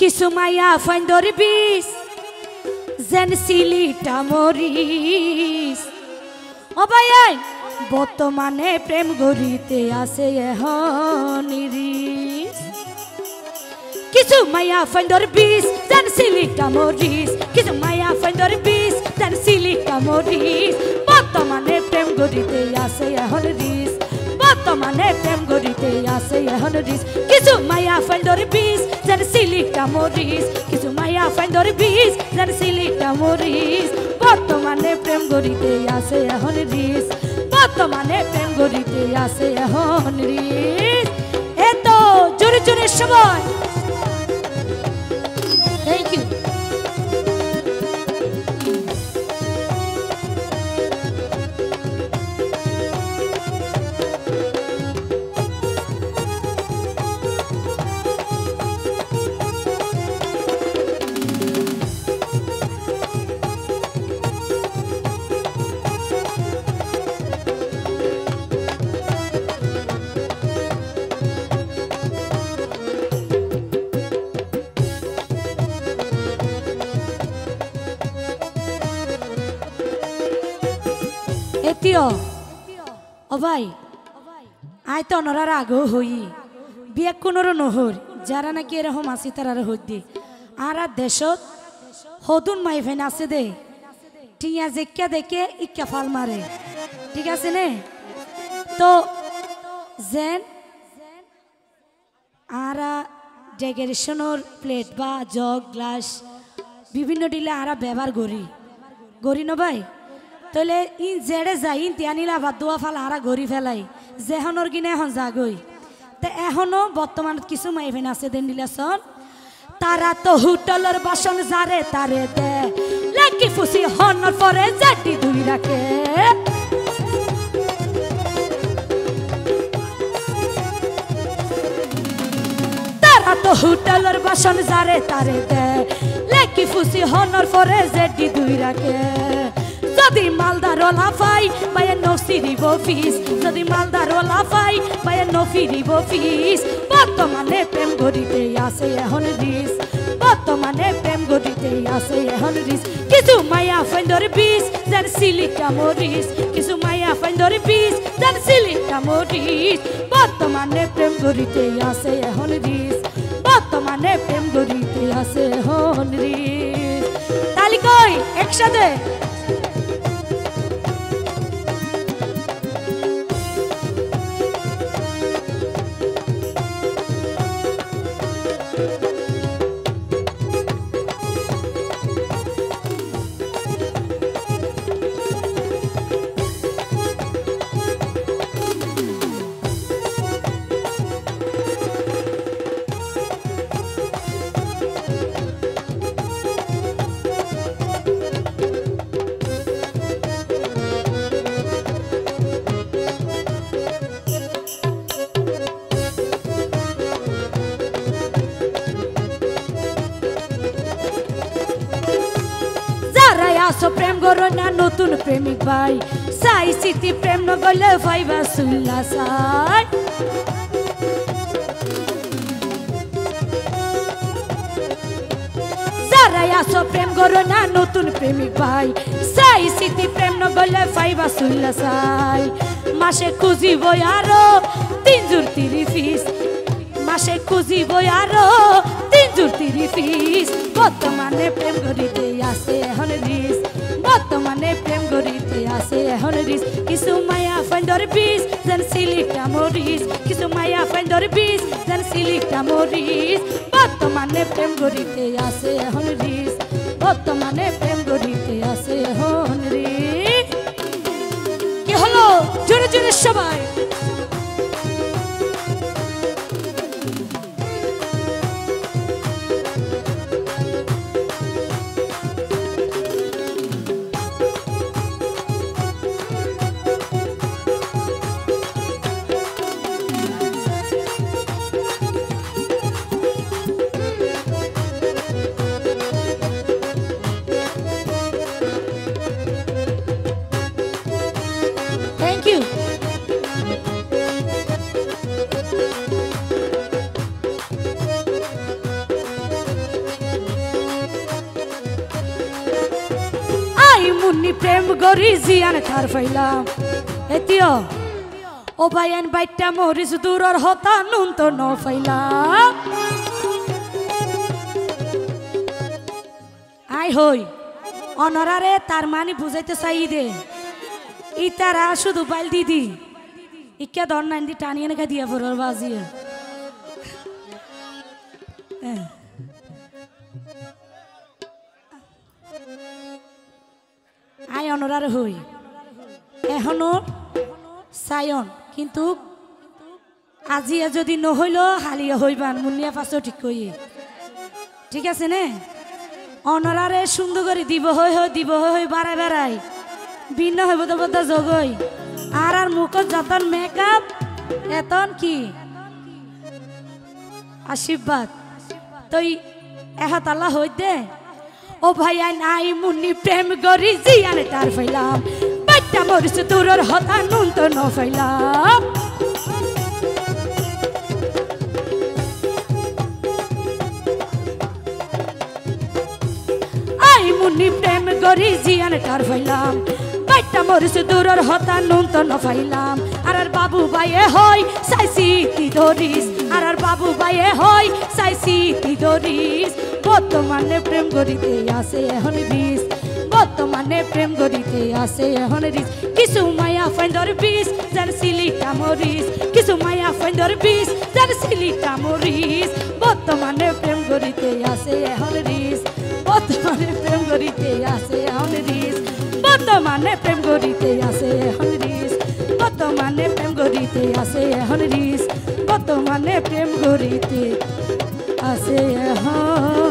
কিছু মায়া ফাইন্দর বিষ যেন সিলিটা মরিস ও ভাই বর্তমানে প্রেম গড়িতে আছে এখন রিস কিছু মায়া ফাইন্দর বিষ যেন সিলিটা মরিস কিছু মায়া ফাইন্দর বিষ যেন সিলিটা মরিস বর্তমানে প্রেম গড়িতে আছে এখন রিস বর্তমানে প্রেম গড়িতে আছে এখন রিস কিছু মায়া ফাইন্দর বিষ যেন সিলিটা মরিস কিছু মায়া ফাইন্দর বিষ যেন সিলিটা মরিস বর্তমানে প্রেম গড়িতে আছে এখন রিস বর্তমানে প্রেম গড়িতে আছে এখন রিস এত জোরে জোরে সবাই থ্যাংক ইউ এতিও ও ভাই আয় তো অনরার আগেও হই বিয়ে কোনোরও নহর যারা নাকি এরকম আছে তারা হইদি আর দেশত হদুন মাই ফেন আছে দে টিয়া জেক্কা দেখে ইক্কা ফাল মারে ঠিক আছে নে তো যেন আরা ডেকোরেশনের প্লেট বা জগ গ্লাস বিভিন্ন ডিলে আরা ব্যবহার গড়ি ন ভাই তাহলে ইন জেড়ে যাই ইন তিয়ানিলা ভাত দোয়া ফাল আরা গড়ি ফেলাই যেহনের কিনে এখন যাগই তে এখনো বর্তমান কিছু মাইভেন আছে দেন দিলাসন তারা তো হোটেলের বাসন যারে তারে দে লাকি ফুসি হনর পরে জাটি দুই রাখে তারা তো হোটেলের বাসন যারে তারে দে লাকি ফুসি হনর পরে জাটি দুই রাখে যদি মালদার লাফাই বাইয়ে নফিরিব ফিস যদি মালদার লাফাই বাইয়ে নফিরিব ফিস বর্তমানে প্রেম গড়িতে আছে এখন রিস বর্তমানে প্রেম গড়িতে আছে এখন রিস কিছু মায়া ফাইন্দর বিষ যেন সিলিটা মরিস কিছু মায়া ফাইন্দর বিষ যেন সিলিটা মরিস বর্তমানে প্রেম গড়িতে আছে এখন রিস বর্তমানে প্রেম গড়িতে আছে এখন রিস তালি কই একসাথে আসো প্রেম গরো না নতুন প্রেমিক ভাই সাই সিটি প্রেম ন গলে ভাইবা সুল্লা সাই যারা আসো প্রেম গরো না নতুন প্রেমিক ভাই সাই সিটি প্রেম ন গলে ভাইবা সুল্লা সাই মাসে খুঁজিব আরো 3 জোর 30 পিস মাসে খুঁজিব আরো 3 জোর 30 পিস বর্তমানে প্রেম গড়িতে আছে এখন রিস বর্তমানে প্রেম গড়িতে আছে এখন রিস কিছু মায়া ফাইন্দর বিষ যেন সিলিটা মরিস কিছু মায়া ফাইন্দর বিষ যেন সিলিটা মরিস বর্তমানে প্রেম গড়িতে আছে এখন রিস বর্তমানে প্রেম গড়িতে আছে এখন রিস কি হলো জোরে জোরে সবাই মুন্নি প্রেম গরি জিয়ান থার ফাইলাম এতিও ও ভাইয়ান বাইটা মরিস দূরর হতা নুন তো ন ফাইলাম আই হই অনরারে তার মানে বুঝাইতে চাই দে ই তারা শুধু বাইল দিদি ইকা ধর নাইন দি টানিয়ে নেখা দিয়া ফোর বাজিয়ে আই অনরারে হই এখনো সায়ন কিন্তু আজিয়া যদি নহইল হালিয়া হইবান মুন্নিয়া পাশও ঠিক কইয়ে ঠিক আছে নে অনরারে সুন্দর করে দিব হই বাড়াই বাড়াই ভিন্ন হইব তো বোধ জগই আর মুখত যতন মেকআপ এতন কি আশীর্বাদ তুই এহাত আল্লাহ হই দে ও ভাইয়া নাই মুন্নি প্রেম গরি জিয়ানে তার ফাইলাম বাচ্চা মরিস তোর হতা নুন তো ন ফাইলাম আই মুন্নি প্রেম গরি জিয়ানে তার ফাইলাম বাচ্চা মরিস তোর হতা নুন তো ন ফাইলাম আর বাবু ভাইয়ে হই সাইসি তি ধরিস আর বাবু ভাইয়ে হই সাইসি তি ধরিস বর্তমানে প্রেম গরিতে আসে এখন বিষ বর্তমানে প্রেম গরিতে আসে এখন রিস কিছু মায়া ফাইন্দর বিষ যার সিলিটা মরিস কিছু মায়া ফাইন্দর বিষ যার সিলিটা মরিস বর্তমানে প্রেম গরিতে আসে এখন রিস বর্তমানে প্রেম গরিতে আসে এখন রিস বর্তমানে প্রেম গরিতে আসে এখন রিস বর্তমানে প্রেম গরিতে আসে এখন রিস বর্তমানে প্রেম গরিতে আসে এখন